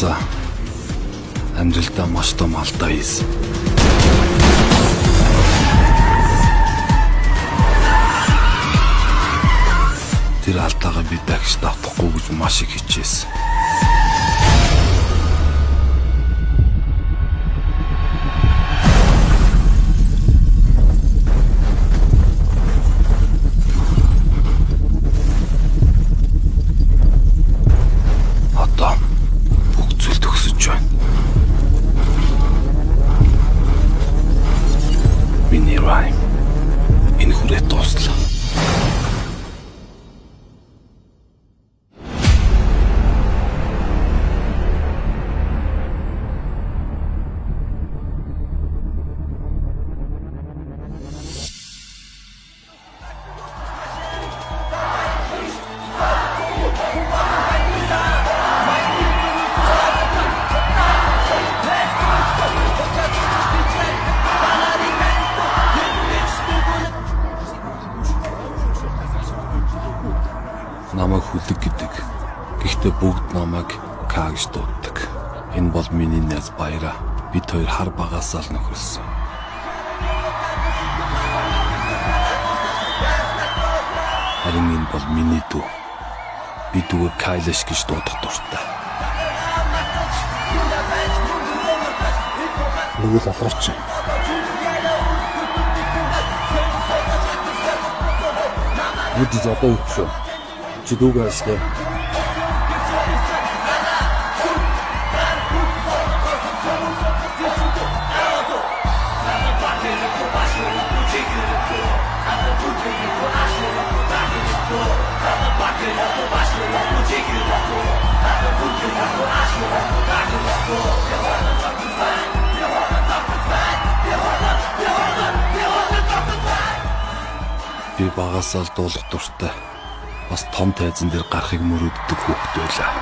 болсон. Амьдралдаа маш том алдаа хийсэн. Тэр алдаагаа би дахиж давтахгүй гэж маш их хичээсэн. Одоо бүх зүйл төгсөж байна. Миний райм энэ хүрээ дуслаа. Намайг хүлэг гэдэг. Гэхдээ бүгд намайг К гэж дууддаг. Энэ бол миний найз Баяра. Бид хоёр хар багасаа л нөхөрсөн. Харин энэ бол миний дүү. Би дүүгээ Кайлаш гэж дуудах дуртай. Нэг л алраач. Бид зодоо их шүү. Чи дүүгээ аслаа. Би багасаа л дуулах дуртай. Бас том тайзан дээр гарахыг мөрөөддөг хүүхэд байлаа.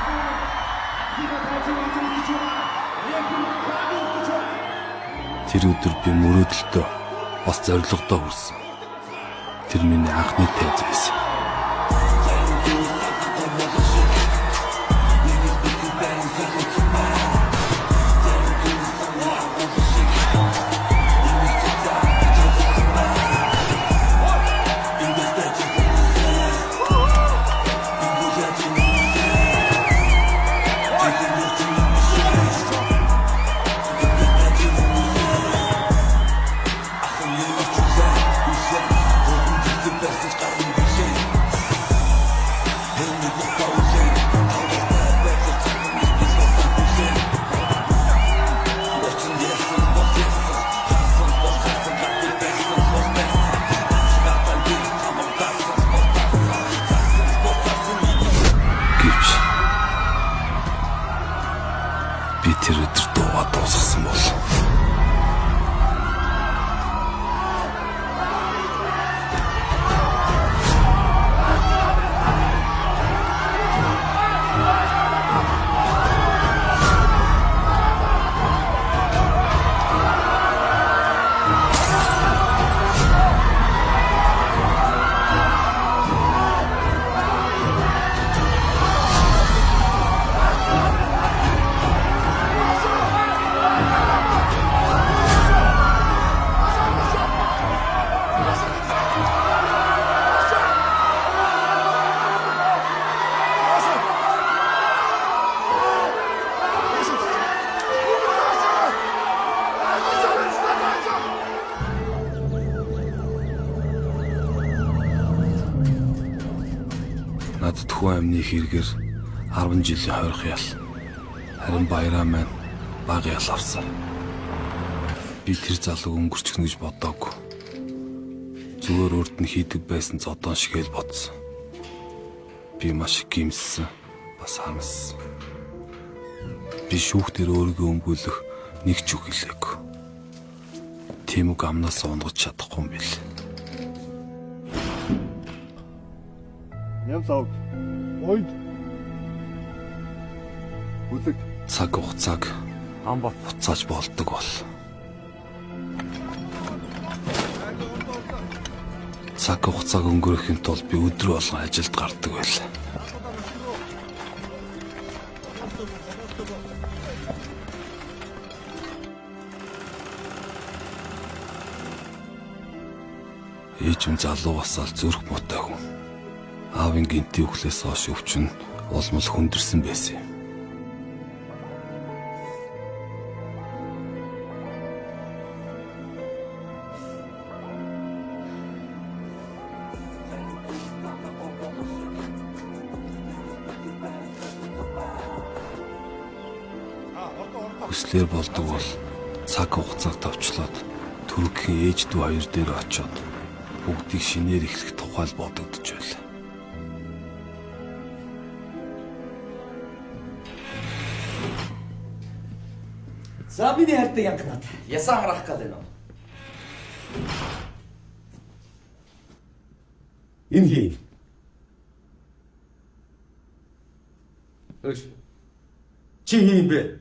Тэр өдөр би мөрөөдөлтөө бас зоригтой хүрсэн. Тэр миний анхны тайз байсан. Би тэр өдөр дуугаа дуусгасан бол надад хүн амны хэрэгээр 10 жилийн хойрох ял. Харин Баяраа маань бага ял авсан. Би тэр залууг өнгөрчихнө гэж бодоогүй. Зүгээр урд нь хийдэг байсан зодон шигээл бодсон. Би маш их гимссэн, бас харамссан. Би шүүхтэр өөрийгөө өмгөөлөх нэг ч үг хэлээгүй. Тийм үг амнаас унгаж чадахгүй юм бил. Нямсаг. Ойд. Үлэг. Цаг хугацааг Амбат буцааж болдог бол. Цаг хугацааг өнгөрөөхийн тулд би өдрө болгон ажилд гардаг байлаа. Ээжим залуугасаа зүрх муутай хүн. Аавын гинти үхлээс хойш өвчин улмал хүндэрсэн байсан юм. Хүслээр болдог бол цаг хугацааг товчлоод түргэхийн ээж дүү хоёр дээр очиод бүгдийг шинээр эхлэх тухайл бодогдож байлаа. За миний хайртай янгнаад ясан амрах гал байна уу? Энэ хий. Өш. Чи хин бэ?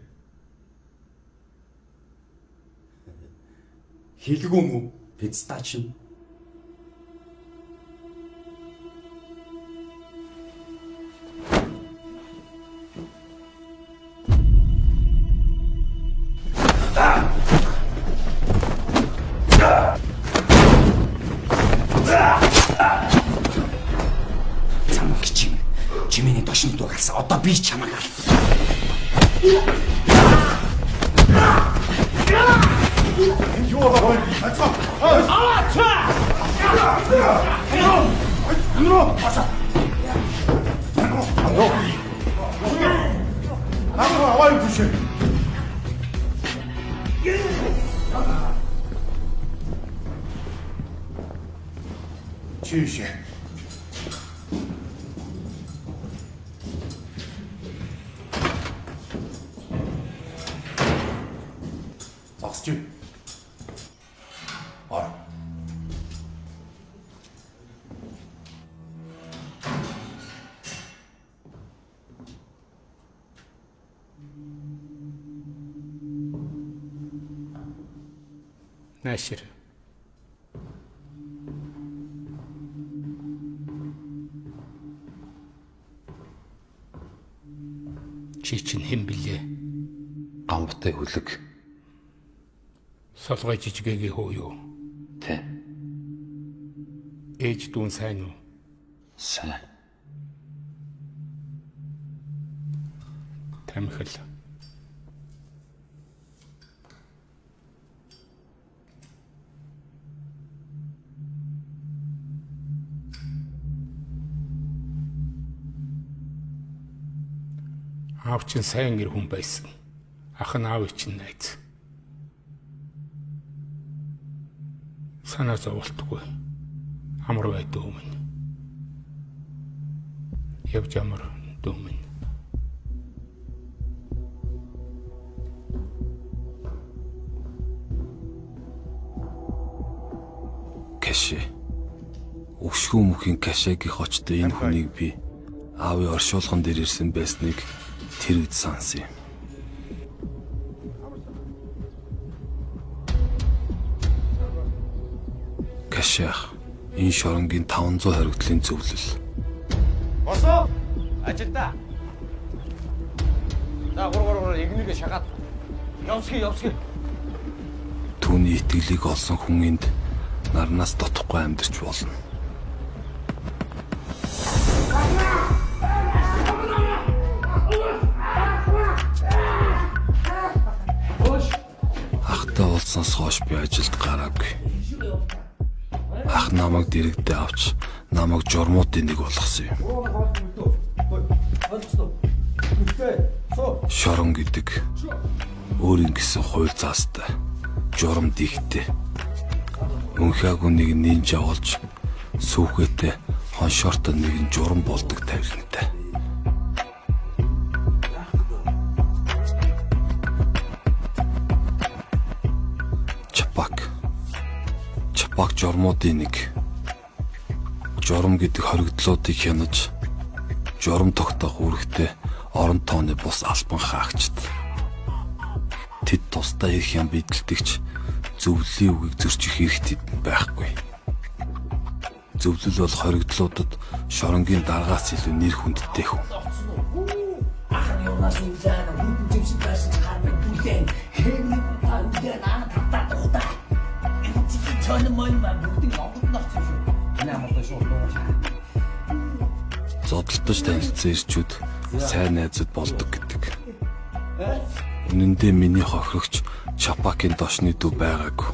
Хэлгүй юм уу? Пистач. Жимэний дошин дугаас одоо би чамаг ал. Юу болов? Ацаа. Чище. Зогсож. Ор. Нашир. Чи чинь хэн блэ? Гамбтай хүлэг. Солгой жижигэгийн хөө юу? Тэ. Ээж дүүн сайн уу? Сайн. Тамхил. Аав чинь сайн гэр хүн байсан. Ах нь аав чинь найз. Санаа зовлтгүй. Амар бай дүү минь. Явж амар дүү минь. Каши. Өгшгүй мөхийн кашагийн хочтой энэ хүнийг би аавын оршуулган дээр ирсэн байсныг тэр үед сансан юм. Кашах энэ шоронгийн 500 хоригдлын зөвлөл. Босоо. Ажилда. За гур игнэгээ шагаад. Явсгий. Түүний итгэлийг олсон хүн энд нарнаас дотохгүй амьдарч болно. Ахтай уулзсанаас хойш би ажилд гараагүй. Ах намайг дэрэгдээ авч намайг журмуудын нэг болгосон юм. Шорон гэдэг өөрийн гэсэн хууль заастай журам дихтэй. Мөнхөөг нэг нинжа олж сүүхэтэ хоншортой нэг журам болдог тавилантай. Чапак журмуудын нэг. Журам гэдэг хоригдлуудыг хянаж журам тогтоох үүрэгтэй орон тооны бус албан хаагчд. Тэд тусдаа ирэх юм бидэлдэгч зөвлөлийн үгийг зөрчих эрх тэдэнд байхгүй. Зөвлөл бол хоригдлуудад шоронгийн дараагаас илүү нэр хүндтэй хүн. Ахны унаас нь заа бүгд зэмсэг байсан хармын бүлээн. Хэний таа үдэ наа татаа тухта. 저는 뭔가 모든 영국 넣었어요. 나무도 쇼도. Зодтолдож танилцсан ирчүүд сайн найзууд болдог гэдэг. Үнэн дээр миний хохирогч Чапакийн дошны дүү байгаагүй.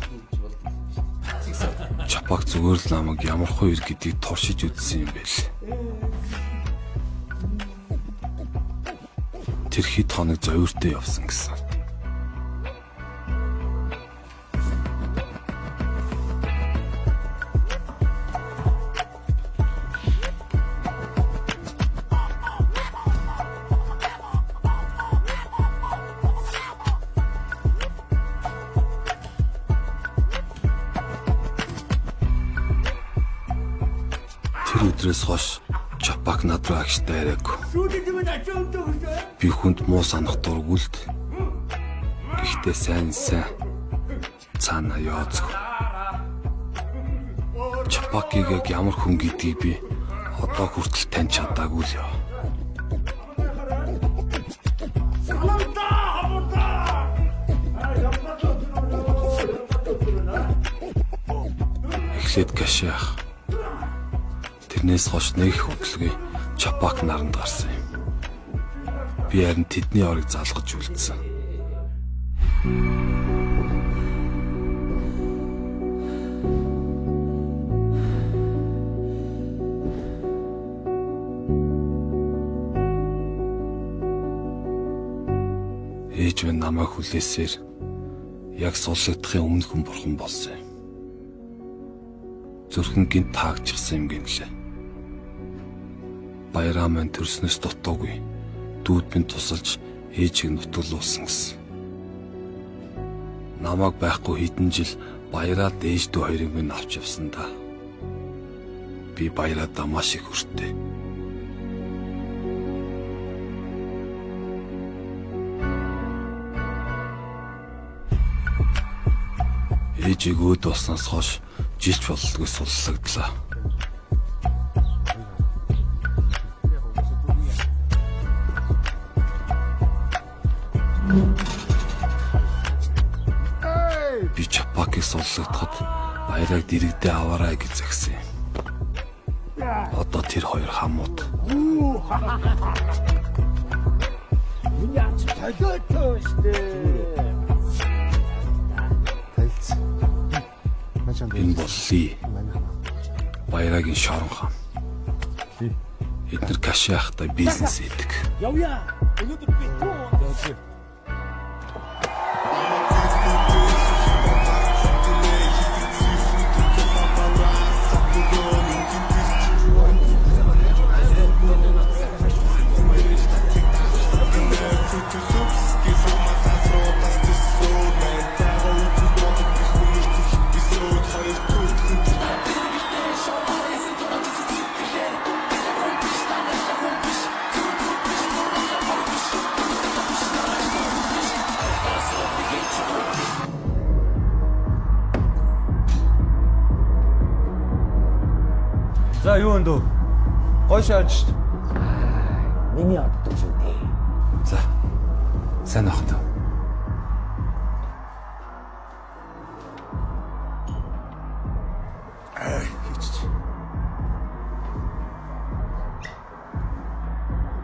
Чапак зүгээр л намайг ямар хоёр гэдгийг туршиж үзсэн юм байл. Тэр хэд хоног зовиртой явсан гэсэн. Тэр өдрөөс хойш Чапак над руу агштай яриаггүй. Би хүнд муу санах дургүйлд. Гэхдээ сайн цаана яоцгүй. Чапакийг яг ямар хүн гэдгийг би одоо хүртэл таньж чадаагүй л яа. Эхлээд кашаах. Тэрнээс хойш нэг хөдөлгөй Чапак наранд гарсан юм. Би харин тэдний орыг залгаж үлдсэн. Ээж минь намайг хүлээсээр яг суллагдахын өмнө хүн бурхан болсон юм. Зүрхэн гинт таагчихсан юм гинлээ. Баяраа маань төрснөөс дутуугүй. Дүүд минь тусалж ээжийг нутгалуулсан гэсэн. Намайг байхгүй хэдэн жил баяраа ээж дүү хоёрыг минь авч явсан да. Би баяраадаа маш их хүртээ. Ээжийг өөд болсноос хойш жилч бололгүй суллагдлаа. Би Чапакийг суллагдахад баяраг дэрэгдээ аваарай гэж загсан юм. Одоо тэр хоёр хамууд. Энэ бол Ли. Баярагийн шорон хаан. Эдгээр кашаахтай бизнес хийдэг. 여우야, 오늘도 삐뚤어. За юу энэ дөө? Гой шааж шít. Миний оддог шүү дээ. За. Сайн ахт.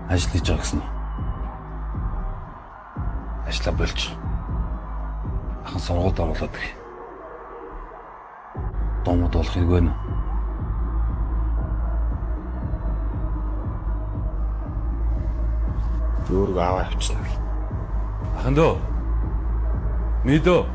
Ажил хийж байгаа гэсэн үү? Ажлаа болж. Ахын сургуульд оруулаад иг. Домод болох хэрэггүй нэ. Юург аваа авчихна. Ахын дөө. Мэдөө.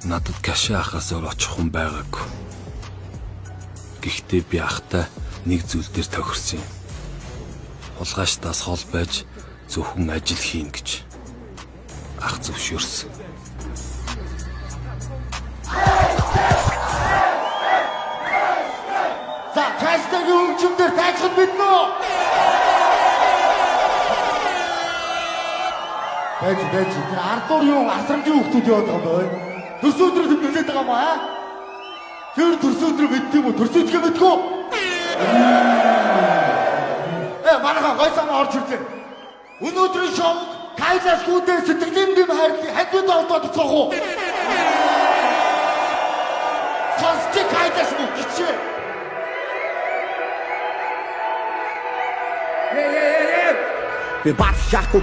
Надад каши ахаас өөр очих хүн байгаагүй. Гэхдээ би ахтай нэг зүйл дээр тохирсон юм. Хулгайчдаас хол байж зөвхөн ажил хийн гэж ах зөвшөөрсөн. За, кастагийн өмчмдөр тайцхан биднэ үү? Байж, тэр ардуур юу асрамжийн хүүхдүүд яваад байгаа юм байна. Төс өдрөд нөлөөд байгаа юм аа? Тэр төрсөдрөө мэддэг юм уу? Төрсөдгөө мэддэг үү? Манайха гойсоо орж ирлээ. Өнөөдрийн шоу Кайлас гүдээ сэтгэлийн дэм хайрлын олдоод цоох уу? Сонсч Кайлас муу гिचээ. Би бат шахуу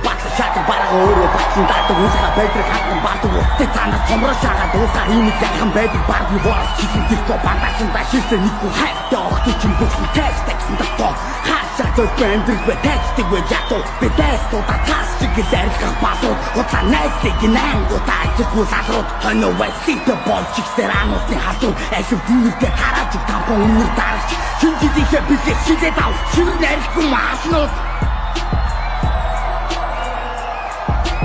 бараг өөрөө батсан даадаг үлга байдаг хатан бадаг уттай цаанаас томроо шагаад уусаар юм яхан байдаг баг би боо чихэн тэрхүү бандагсан да шилсэ нэггүй хайртай охтой чинь бүхэн кэш таксан датоо хаашаа зөв бэндрэг бэ тачдаг вэ ятуу би дэсто та цаас чиг дэргэх баатууд утаа найзлыг нэн утаа чиггүй салрууд хоньо вэстик болчих сераносны хатуу ахив дүүрдээ хараач тампон үнэр дарж шинжидийнхээ билээ шилээ дав шивэр найрахгүй maaснууд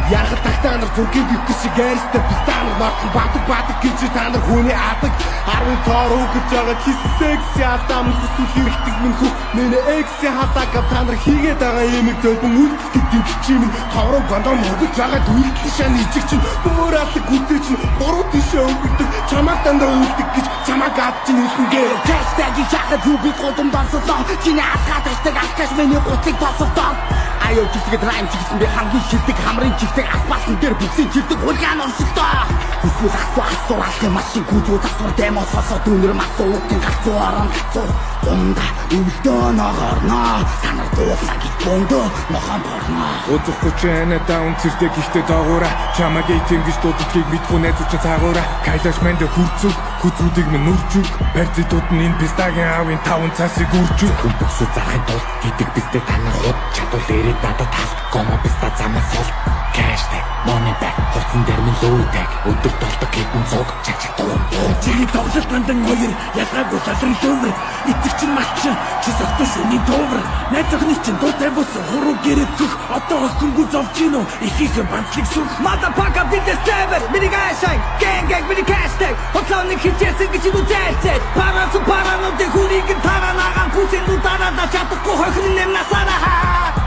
Яргал тагтаанар зүргийн битгий шиг арьстай пистанар нотон бадаг гэж та нар хүний адаг 10 тоор өгч байгаа хис секси атам сүсэл хэрэгтэй минь хөх нэ экси хатаг та нар хийгээд байгаа юмыг зөвхөн үлдэх гэдэг чимэн товроо гондом өгч байгаа дүйлдэл шан ижиг чинь бөөралт гүтээ чинь буруу тишээ өгдөг чамаг дандаа үлдэх гэж чамаг ад чинь хэлнгээ хэштагийн шахад юу би годом дансалаа чиний атгаад хэштаг алкаш миний гутлыг тосолдоо Аяа чигтэд райм чигсэн би хамгийн шилдэг хамрын чигтэй асфальтн дээр бүсийн чигдэг хулгайн оршилдоо Хүсэл асуураалтай машин гүзүү тасвар демо сосоо дүүнэр масуугийн гацуу орон гацуу Гунда өвдөө ногорноо танар дуусна гэж бондоо мохон борноо Удахгүй ч анаа даун цэрдэг ихтэй доогуура чамаг эйтэн гэж дуудчихыг мэдгүй найзуучин цаагуура Кайлаш мэнд хүрцүг хүзүүдийг минь нүрчүг Перцидүүд нь энэ пистагийн аавын 5 цасыг үрчүг Хүн бүсээ зарахын тулд гэдэг бистэ танар худ чадвал ирээд надад тал гомо писта замаас сул Кэштэй money back хоцсон дээр минь лүүдэг өдөр толдог хэдэн цуг чаг дуун Чиний тоглолт хандан хоёр ялгаагүй салрын дүүр эцэг чинь малчин чи сохтой шүний дүүр найз охины чинь дуутай бус хуруу гэрээ зүх одоо охингүй зовж гинөө ихийг банцлыг сүх motherfucker did the server миний гашай gang миний кэштэй хотлооны хичээсэн гэж үзээцээ парануудын хүрийг таранагаан бүсэнд удараад чадахгүй хохин нэмнасараа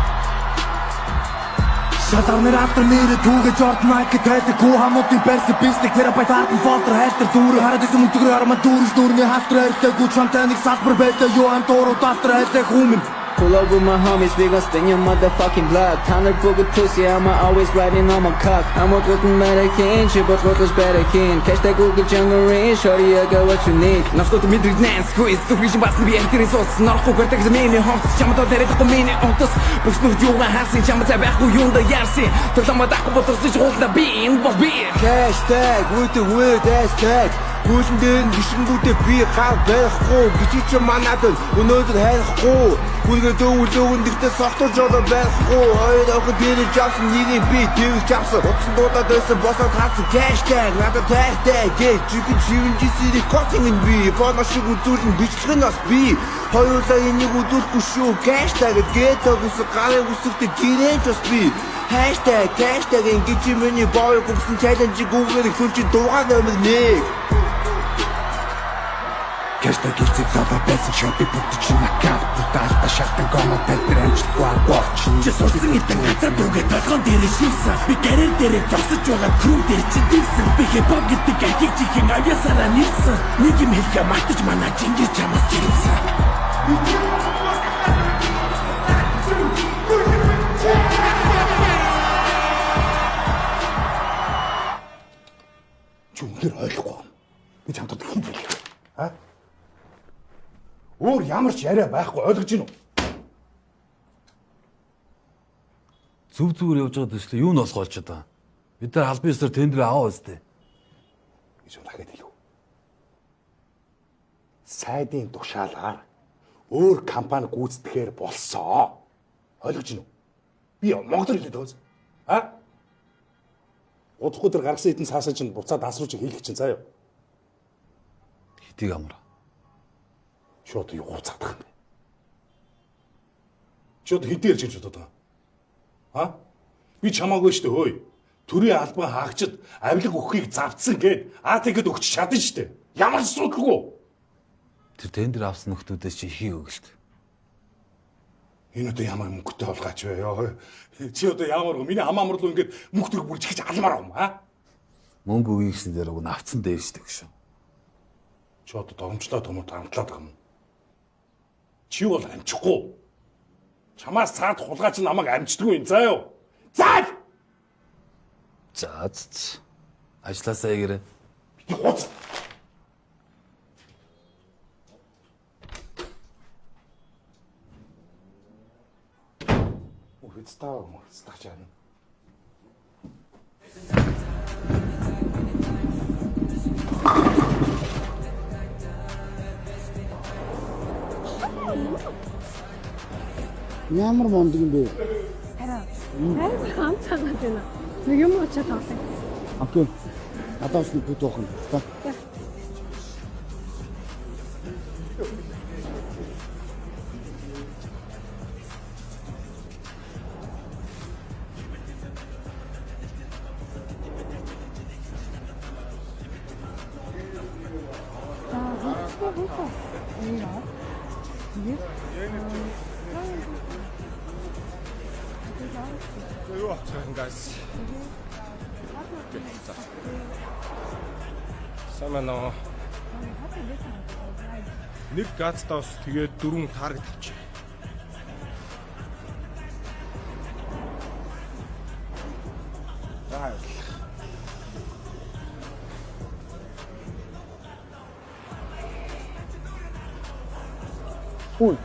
Шатарнер автор нэрэ түүгээ Jordan Nike тайдаг хүү хамуудын барьсан бисник терапевт артн фолдер хайлтар дүүрээ хараад исэн мөнтгөр арма дүүрс дүүрний халтар хайртай гүч хамтаныг салбар байдаг юу ам дууруу даалтар хайртай хүмэн Pull up with my homies, we gon' sting your motherfucking blood Tanner book a pussy, I'ma always riding on my cock I'm a good mannequin, she but what was better kin Catch that Google jungle ring, shorty I got what you need Насколько мэдрэг нэн squeeze зүрхийшин басна би яртэрийн соус Норхгүй гэрдэг зэмэний хомц чамдаа дээрээхгүй миний онтос Бүснүүд юугаа харсан чамд цай байхгүй юунда ярсын Төрлөмө дахгүй боторсож хуулна би энэ бол би Hashtag with the weird ass tag Гүшин дээр гişингүүдэд би гар байхгүй гэж чи манад өнөөдөр хайхгүй Гүлгээ дөвлөвөн дэгтээ сохтож одоо байхгүй Хоёр охин дээр жавсан нэгэн би дэвж авсан Утсан дуудаад байсан босоод хатсан Hashtag надад тайртай гэж чихэн чивэн жисэрийг котинг би Боно шиг үзүүлэн бичлэх нь бас би Хоёулаа энийг үзүүлэхгүй шүү Hashtag гээд өгсөн гарын үсэгтэй гэрээч бас би Hashtag ингэж миний боёо гүгсэн чаленжийг үгээр хүн чи дуугаа номер 1 Кэштэ гилцэг залаа байсан шопи бүгд чинь аккаунт Тутаалта шахтан гомо петэр амжилтгүй аборчин Чи суусан эдэн газар дүүгээ толгоон дээр шилсэн Би карьер дээрээ зогсож байгаа крүү дээр чи дивсэн Би хипхоп гэдэг ахиг чихэн авьяасараа нэлсэн Нэг юм хэлгээ мартаж манай чингэр чамаас чирсэн Чи үнээр ойлгохгүй байна. Би чамд хэн хэлэх вэ? Аа? Өөр ямар ч яриа байхгүй ойлгож гин үү? Зүв зүгээр явж байгаа дэвшлээ юу нь болох болж байгаа. Бид нар албан ёсоор тендер аваа үстэй. гэж дахиад хэлв. Сайдын тушаалаар өөр компани гүйцэтгэхээр болсоо. Ойлгож гин үү? Би Монгол хэлээд байгаа. Аа? Удахгүй тэр гаргасан хэдэн цаасаа чинь буцаад асууж хийх чинь заяа. Хитийг амра. Шууд юу хуцаадах юм бэ? Шууд хэдээр чинь бодоод байгаа. Аа? Би чамаагүй шүү дээ хөөе. Төрийн албан хаагчид авилга өгөхийг завдсан гээд АТГ-д өгч чадна шүү дээ. Ямар ч асуудалгүй. Тэр тендер авсан нөхдүүдээс чи ихийг өгөлт. Энэ одоо ямар мөнгөтэй болгаач вэ ёо. Чи одоо ямар миний хамаамар руу ингээд мөнгө төрөг бүрж ихэж алмаар юм аа? Мөнгө өгье гэсэн дээр уг нь авцсан дээр шүү дээ гэж. Чи одоо дормжлоо төмөрт хамтлаад байгаа юм. Чи бол амжихгүй. Чамаас цаад хулгайч намайг амждаггүй юм заа юу? Заа! За. Ажлаасаа игээрэй. Би хуц. Стаач яана. Ямар мондөг юм бэ? Харин хам цагаад байна. Нэг юм уучаад тоглоё. Окей. Надаас нэг бүт уух юм. Та. Юу ацхан гайс. Самано. Нэг гацтаас тэгээд 4 таргет авчих. За. Үй.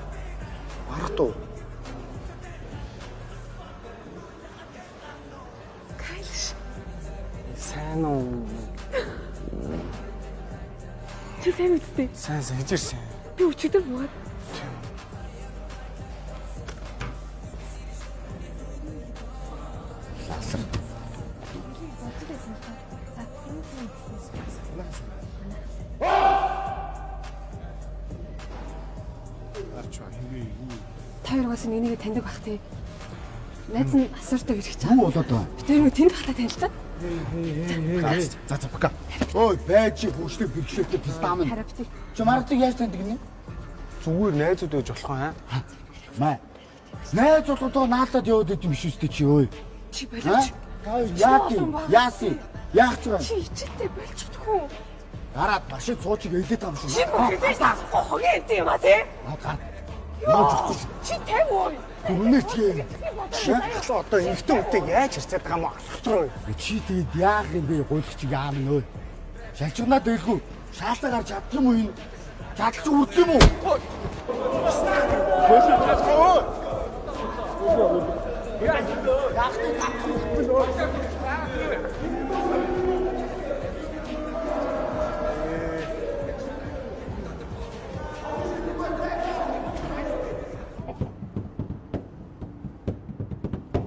Аргатуу. Сайн уу? Чи сайн үсттэй. Сайн хижирсэн. Би өчигдөр буугаад. Та хоёроос энийг таньдаг бах тий. Найз нь асууртай ирэх чам. Юу болоод байна? Би тэр тэнд хатаа танилцсан. За бака. Ой, байж хүчтэй бэрхшээлтэй пистам. Харапти. Чи маргатыг яаж таньдаг юм? Зүгээр найзууд байж болох юм аа. Маа. Найзуудаа наалтаад яваад идэв биш үстэй чи өө. Чи болооч. Яаси. Яах ч вэ? Чи ичээтэй болчихдгүй. Гараад машин цуучиг ээлээд байгаа юм шиг. Чи бүгдээс хогийн юм а тий. Чи тэм уу? Гүрнэч гээ. Шахлаа одоо ихтэй үедээ яаж хэрцээд байгаа юм асуухгүй. Чи тэгээд яах юм бэ? Гуйлах чиг аав нөө. Шалчгнаа дэлгүү. Шаалтаа гарч чадчих юм уу энэ? Чадчих үрдэх юм уу?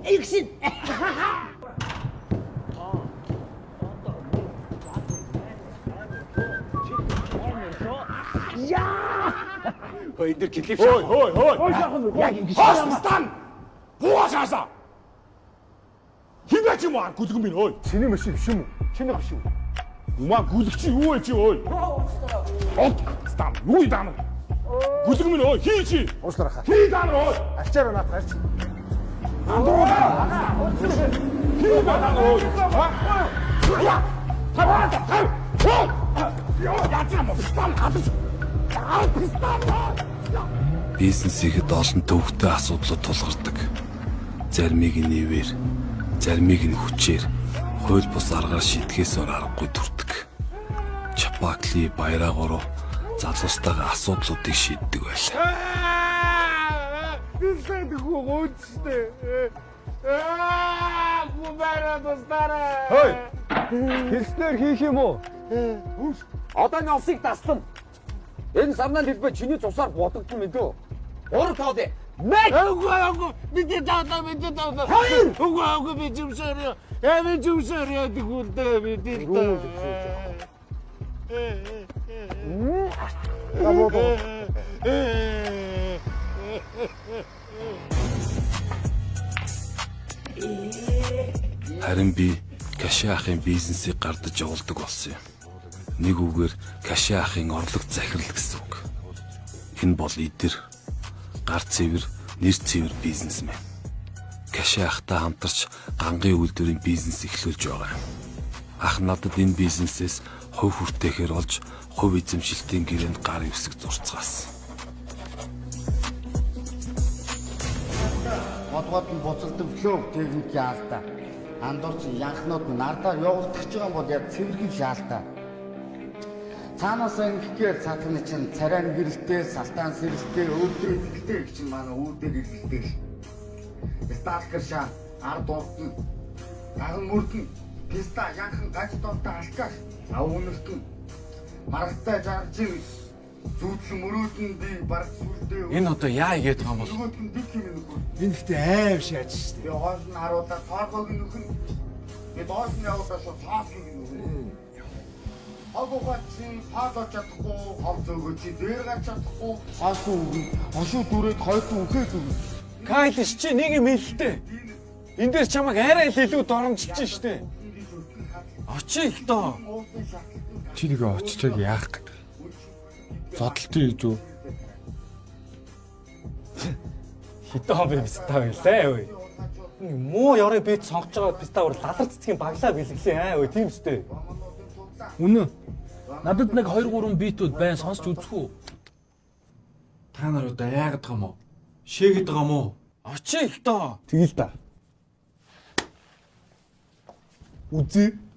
Эксин. Ой, эдгээр клип шаа. Ой. Яг ингэ шаасан. Буу шаасан. Хинбач юм аа гүлгэн минь ой. Чиний машин биш юм уу? Чиний биш үү? Умаа гүлгч юу вэ чи ой? Стам. Юу даана? Гүлгэн минь ой. Хий чи. Уушлаар хаа. Хий даана ой. Ачаараа наад гарч. Хий даана ой. Я. Таваа. Бизнесийгэд олон төвөгтэй асуудлууд тулгардаг. Заримыг нь нээвэр, заримыг нь хүчээр, хууль бус аргаар шийдэхээс өөр аргагүй төрдөг. Чапакли баяраагаараа залуустайгаа асуудлуудыг шийддэг байлаа. Бисэдгүй гооцтой. Губара достара. Хой. Хэлснээр хийх юм уу? Одоо энэ овсыг таслан. Энэ сарнаа хэлбэ чиний цусаар бодогдсон мэдөө. 3 тоод. Нэг. Үгүй бид таатаа. Үгүй би жимсэрээ. Би жимсэрээ дгүндээ бид таа. Харин би Каши ахын бизнесийг гардаж явуулдаг болсон юм. Нэг үгээр Каши ахын орлого захирал гэсэн үг. Энэ бол идэр, гар цэвэр, нэр цэвэр бизнесмен. Каши ахтай хамтарч гангийн үйлдвэрийн бизнес эхлүүлж байгаа юм. Ах надад энэ бизнесээс хувь хүртэхээр болж хувь эзэмшилтийн гэрээнд гар ивсэг зурцгаас. Бодгоод нь буцалдаг лөө техник яалтаа. Андуурч янхнууд нь нардаар явуулдаг ч юм бол яг цэвэрхэн шаалтаа. Цаанаас ингэхээр цаатны чинь царайн гэрэлтэй, салтаан сэрэлтэй, өвдөр идэлтэй гэж манай үүдээр идэлтэй. Сталкер шаа, ард урдн, гаган мөрдөн, писта янхан гаж донтой алкаш, авуунэртэн, маргатай жаржин, зүүдлэн мөрөөдөн би бараг сүрдээ. Энэ одоо яа игээд байгаа юм бол? Энэ ихтэй аим шаач шүү дээ. Би хоол нь харуулаад цаагыг нөхөн. Би доош нь явуулаад цаасыг нөхөн. Агуугаа чи цаалж чадахгүй, хол зөөгөө чи дээр гаж чадахгүй, хаасуу үгүй. Хошуу дүрээд хойдоо үхээд үгүй. Кайлш чи нэг юм хэлтэй. Энд дээр чамайг арай л илүү доромжилж штэ. Очиж л доо. Чи нэг очичог яах гэдэг. Зодтолтой хийж үү? Хитэ хобби писта байлаа ой. Муу ёрыг бийт сонгож байгаа писта бүр лалар цэцгийн баглаа бэлгэлээ ой тийм үстэй. Үнэн. Надад нэг 2 3 битүүд байн сонсч үзэх үү? Та нар одоо яагаад байгаа юм уу? Шээгээд байгаа юм уу? Очиж л доо. Тэгэл та. Үзээ.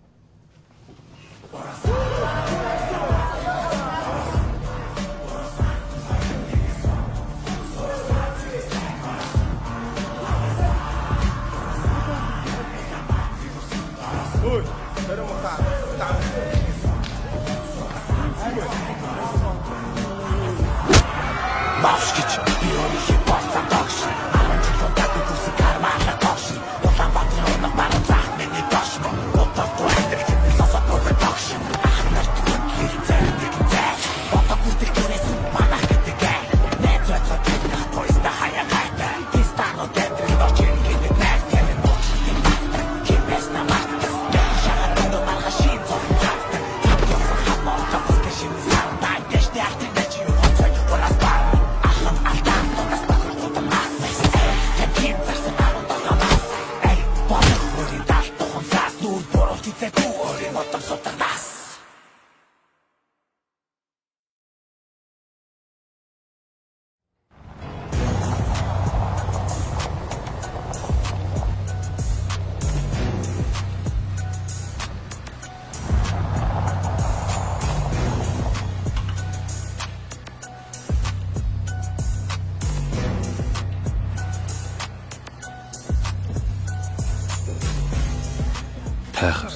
Тайхар.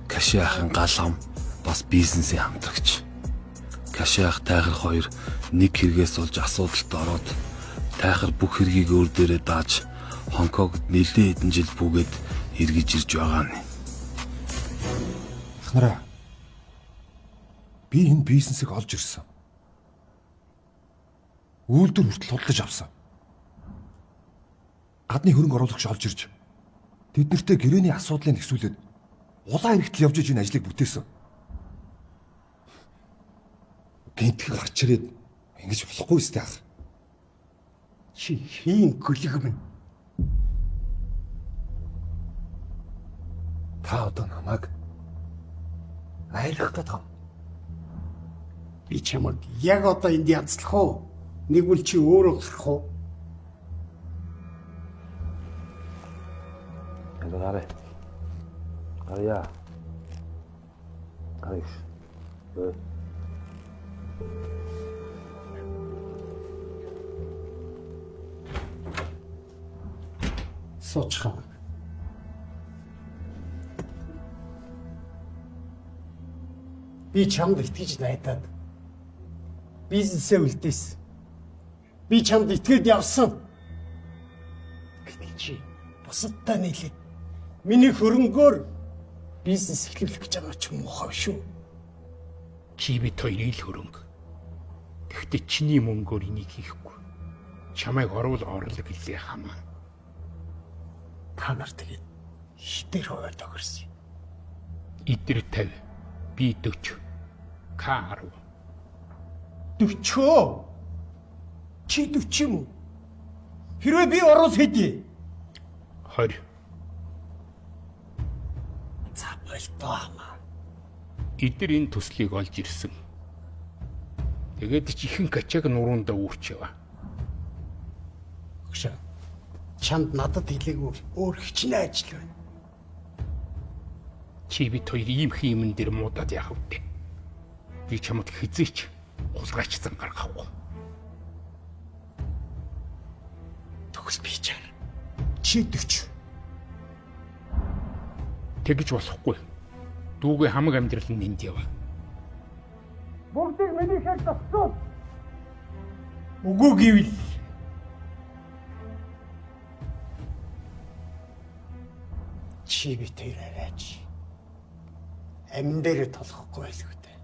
Кашиахын галгам бас бизнесийн хамтрагч. Кашиах Тайхар хоёр нэг хэрэгээс болж асуудалд ороод Тайхар бүх хэргийг өөр дээрээ дааж Хонконгт нэлээд хэдэн жил бүгээд эргэж ирж байгаа нь. Ахнараа. Би энэ бизнесийг олж ирсэн. Үйлдвэр хүртэл худалдаж авсан. Гадны хөрөнгө оруулагч олж ирж тэд нартэй гэрээний асуудлыг хэсүүлээд улаан хэрэгтэл явж иж энэ ажлыг бүтээсэн. Гинтг гарч ирээд ингэж болохгүй сте ах. Чи хийн гөлгөм. Та одоо намайг Айлах гэдэг. Би чамд яг одоо энд янзлах уу? Нэг үл чи өөрөө гарах уу? Гараа. Гарья. Гариш. Сочхон. Би чамд итгэж найдаад бизнесээ үлдээсэн. Би чамд итгэж явсан. Гэтэл чи бусадтай нийлээд миний хөрөнгөөр бизнес эхлүүлэх гэж байгаа ч муухай шүү. Чи бит хоёрын л хөрөнгө. Гэхдээ чиний мөнгөөр энийг хийхгүй. Чамайг оруулал гэлээ хамаа. Та нар тэгээд хитэр хуваар тохирсон. Идэр 50, би 40, К 10. 40. Чи 40 юм уу? Хэрвээ би орол хэдий? 20. За болтоо хамаа. эдгээр энэ төслийг олж ирсэн. Тэгээд ч ихэнх ачааг нуруунда үүрч яваа. Хөшөө. Чамд надад хэлээгүй өөр хичнээн ажил байна. Чи бид хоёр ийм хиймэн дээр муудаад яах вэ? Би чамд хизээч хулгайчсан гаргахгүй. Төгс би чаар. Чи 40. Тэгж болохгүй. Дүүгээ хамаг амьдрал нь энд яваа. Бүгдийг миний шал тасцуу. Үгүй гэвэл чи би тэр арайч амин дээр толохгүй байлгүй дээ.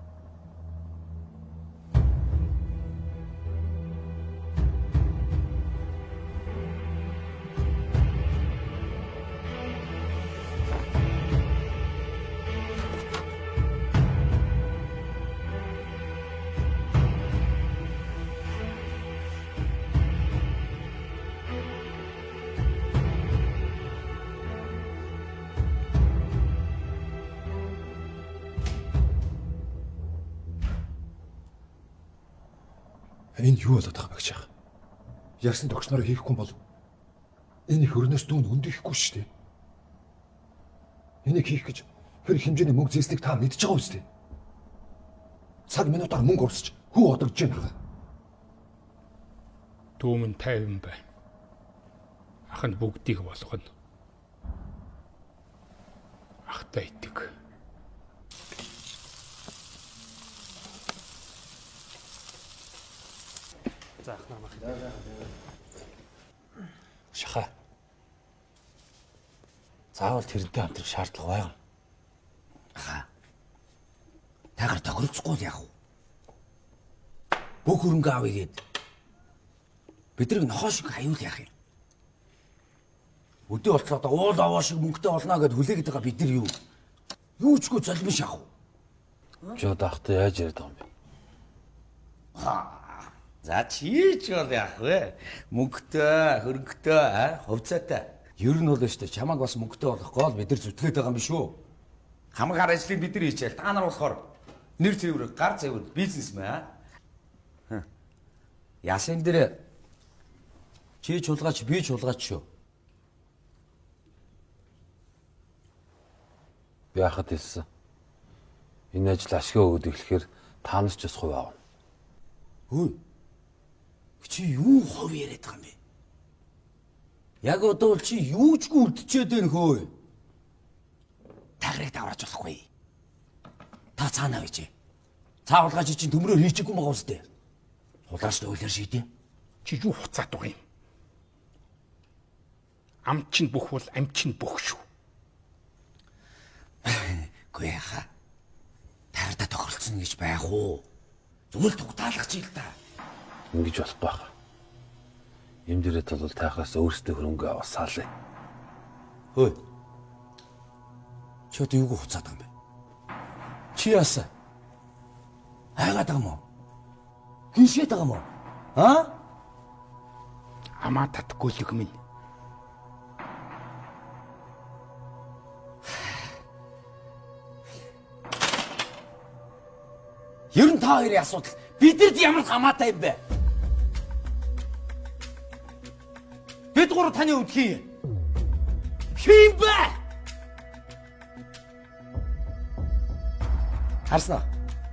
Энэ юу болоод байгаа юм гэж яах? Ярьсан тогтснороо хийхгүй бол энэ хөрнөөс дүүн өндөхгүй шүү дээ. Энийг хийх гэж хэр хэмжээний мөнгө зээснийг та мэдж байгаа үстэй. Цаг минутаар мөнгө урсч хүү одогдож байна. Дүүмэн 50 байна. Ах нь бүгдийг болгоно. Ахтай идэг. Шаха. Заавал тэрнтэй хамтрах шаардлага байна. Аха. Тагар тохирцохгүй яах вэ? Бүх хөрөнгө авъя гээд бидрийг нохоо шиг аюул яах юм? Өдөө болцоо одоо уул аваа шиг мөнгөтэй болно гэд хүлээгээд байгаа бид нар юу? Юу ч гүй залбиш яах вэ? Жод ахтай яаж яриад байгаа юм бэ? За чи ч бол яах вэ? Мөнгөтэй, хөрөнгөтэй, хувьцаатай. Ер нь бол өштэй чамааг бас мөнгөтэй болгох гол бид нар зүтгээд байгаа юм биш үү? Хамгаар ажлыг бид нар хийчихэл та нар болохоор нэр цэвэр, гар цэвэр бизнесмен. Яасан дээр чи чулгаач, би чулгаач шүү. Би хахад хэлсэн. Энэ ажил ашиг өгöd эхлэхээр та нар ч бас хувь аав. Хөөе. Чи юу хов яриад байгаа юм бэ? Яг одоо чи юу ч үлдчихэд байна хөөе. Тагрыг даврааж болохгүй. Та цаанаа гэж. Цаавалгаа чи чинь төмрөөр хийчихгүй байгаа үстэй. Хулгайч ойлоор шийдэ. Чи юу хуцаад байгаа юм? Ам чинь бүх бол ам чинь бүх шүү. Гүй яха. Таграа тохиролцсон гэж байх уу? Зүгээр тугтаалгах чи л та. Ингэж болохгүй байна. Юм дээрээ бол тайхаас өөрсдөө хөрөнгө аваасаалаа. Хөөе. Чи одоо юу хуцаад байгаа юм бэ? Чи яасан? Хайгаад байгаа юм уу? Гиншээд байгаа юм уу? Амаа татгүйлэг минь. Ер нь та хоёрын асуудал бидэд ямар хамаатай юм бэ? Бид гурав таны хувьд хий. Хин бэ? Харснаа.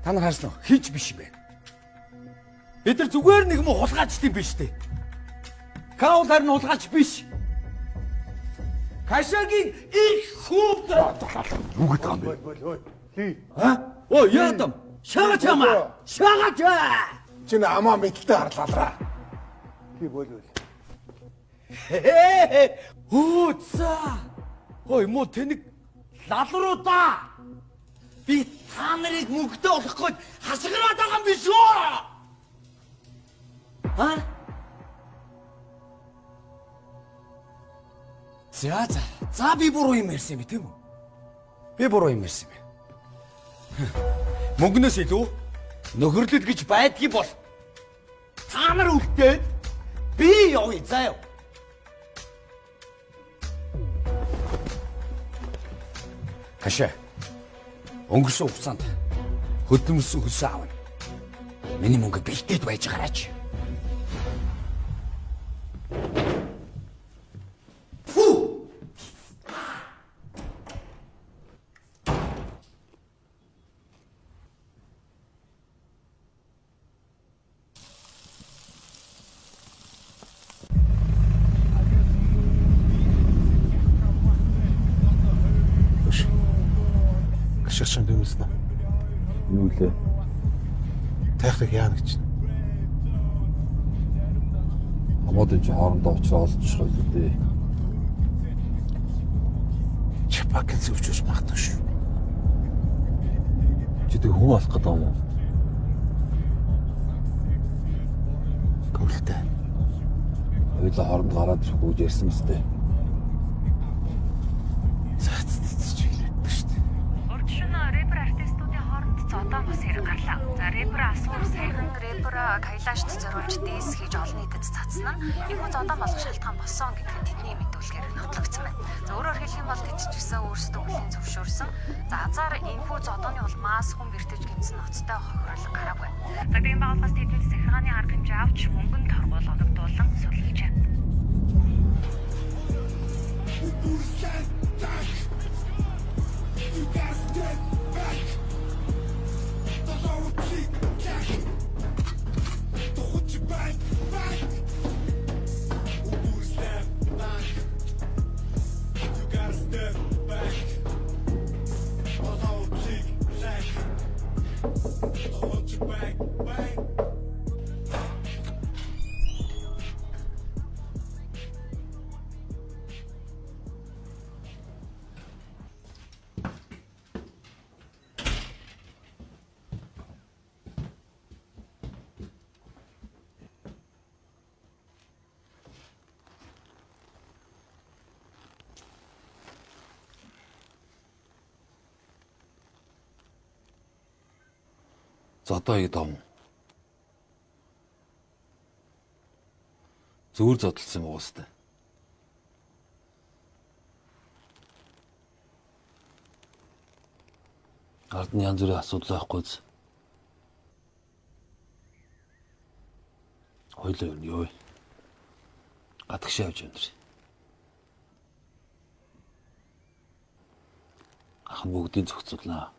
Та нар харснаа. Хич биш юм бэ. Бид нар зүгээр нэг юм хулгайчдын биш дээ. Каулаар нь хулгайч биш. Кашагийн их хүүг Юу гэдэг юм бэ? Хий. Оо яатам. Шаагач ямаа. Шаагач. Чиний амаа мэдэлтэй харлаалаа. Хий болов. Үуца. Ой мо тэнэг лалруудаа. Би та нарыг мөнгөтэй болохгүй хасгараад байгаа юм биш үү? За би буруу юм ярьсан юм тийм үү? Би буруу юм ярьсан юм. Мөнгнөөс илүү нөхөрлөл гэж байдгийг бол та нар үлдээд би явъя заяа. Кашаа. Өнгөрсөн хугацаанд Хөдөлмөрсөн хөлсөө аавна. Миний мөнгө бэлдээд байж гараач. Гашгашин дэмэснэ. Юу лээ? Тайхдаг яа гэж. Хамаатай чи хоорондоо уулзраа олж дээ. Чапак зөвчөж магтах шүү. Чи тэг хүн алах гэдэг юм уу? Гүйлтэй. Хоёулаа хооронд гараад ирэх гэж ярьсан мэт. Рэпер артистуудын хооронд зодоо бас хэрэг гарлаа. За рэпер асуур саяхан рэпер Кайлашд зориулж дээс хийж олон нийтэд цацсан нь энэхүү зодоо болох шалтгаан болсон гэдгийг тэдний мэдүүлгээр нотлогдсон байна. За өөрөөр хэлэх юм бол тэд ч гэсэн өөрсдөө хүлээн зөвшөөрсөн. За азар энэхүү зодооны улмаас хүн бэртэж гинцэн ноцтой хохирол гараагүй. За тийм байгууллагаас тэдний захиргааны арга хэмжээ авч мөнгөнд торгуул олгодуулан суллажээ. Зодоо ий дом. Зүгээр зодтолсон юм уустай. Ард нь янз бүрийн асуудал байхгүй зү. Хойлоо юу юу. Гадагшаа явж өндөр. Ах нь бүгдийг зохицуулнаа.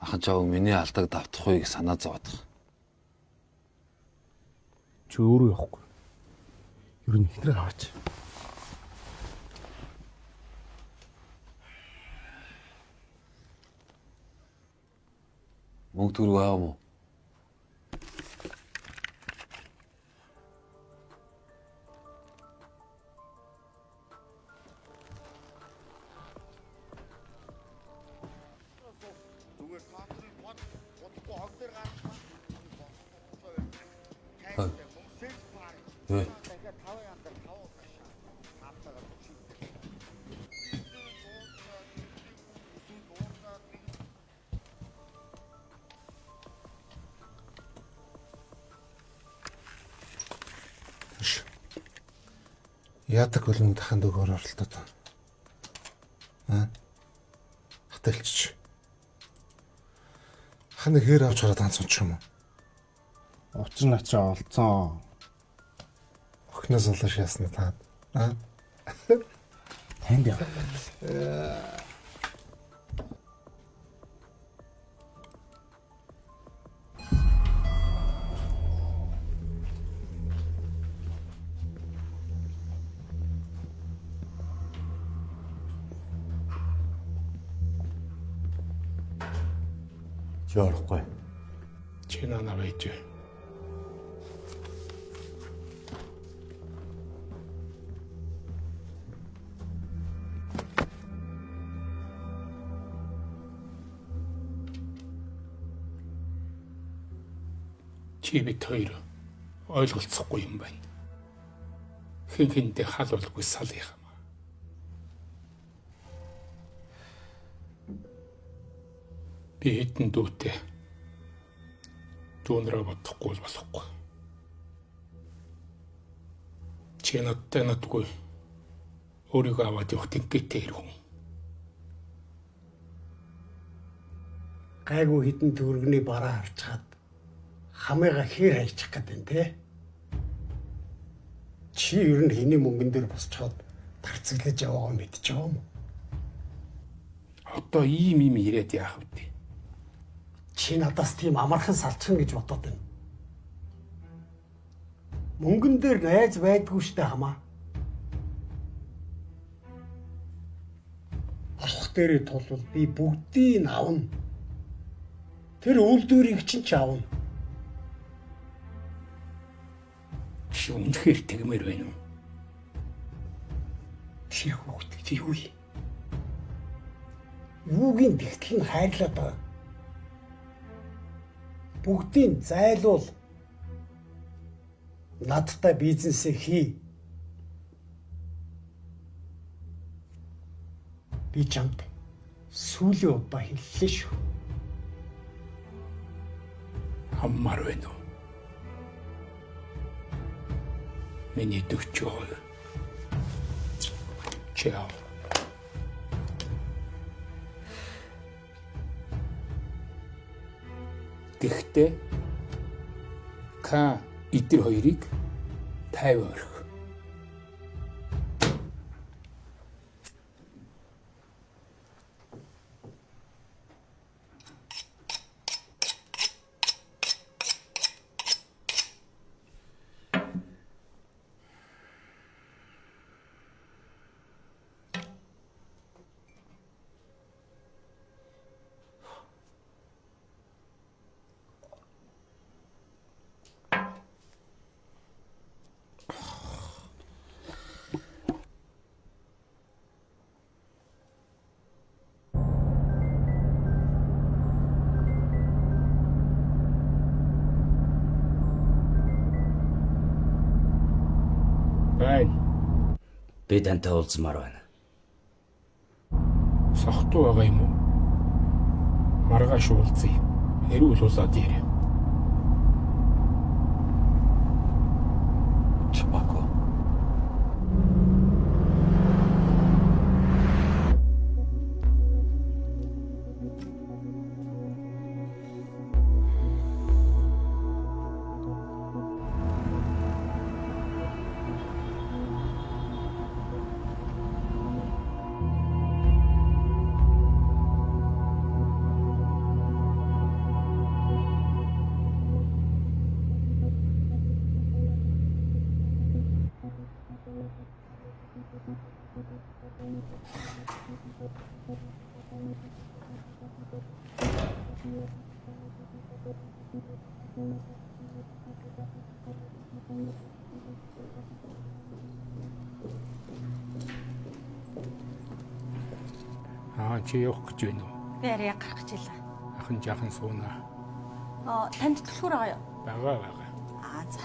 Ахын чав миний алдаг давтахгүй санаа зовоодох. Чи өөрөө явахгүй. Ер нь ихнэр аваач. Мөнгө төгрөг аав мó. Яадаг үлэн дахин дөгөөр оролдоод. Хатэлч. Хана хэр авч хараад анцсан ч юм уу? Учир нь ачаа олцсон. Охноос олоош ясна та. Танд яа. Жорхгүй. Чи нана байж. Чи бид хоёр ойлголцохгүй юм байна. Хэн хэнтэй хал болгүй салих юм. Би хэдэн дүүтэй дүүнрээ бодохгүй болохгүй. Чи надтай надгүй өөрийгөө аваад явах тэнхээтэй хүн. Гайгүй хідэн төгрөгний бараа авчаад хамыгаа хээр хайчих гэдэг нь те. Чи ер нь хэний мөнгөн дээр босчоод тарцаглаж яваагаа мэдчихэж байгаа юм. Одоо ийм ирээд яах вэ? Чи надаас тийм амархан салчихна гэж бодоод байна. Мөнгөн дээр найз байдгүй штэ хамаа. Авах дээрээ тулвал би бүгдийг авна. Тэр үйлдвэрийг чинь ч авна. Чи үнэхээр тэгмээр байна уу? Тэр хүүхэд юу вэ? Юугийн тэгтэл нь хайрлаад байгаа. Бүгдийг зайлуул. Надтай бизнесээ хий. Би чамд сүүлийн удаа хэллээ шүү. Хаммар байна уу? Миний 40%. Чао. Гэхдээ эдгээр хоёрыг 50 орхи. Би тантай уулзмаар байна. Сохтуу байгаа юм уу? Маргааш уулзъя. Эрүүл улсаад ирээ. Чамаагүй. Чи явах гэж байна уу? Би арай гарах гэж байлаа. Ахын жаахан суунаа. Танд түлхүүр байгаа юу? Байгаа. За.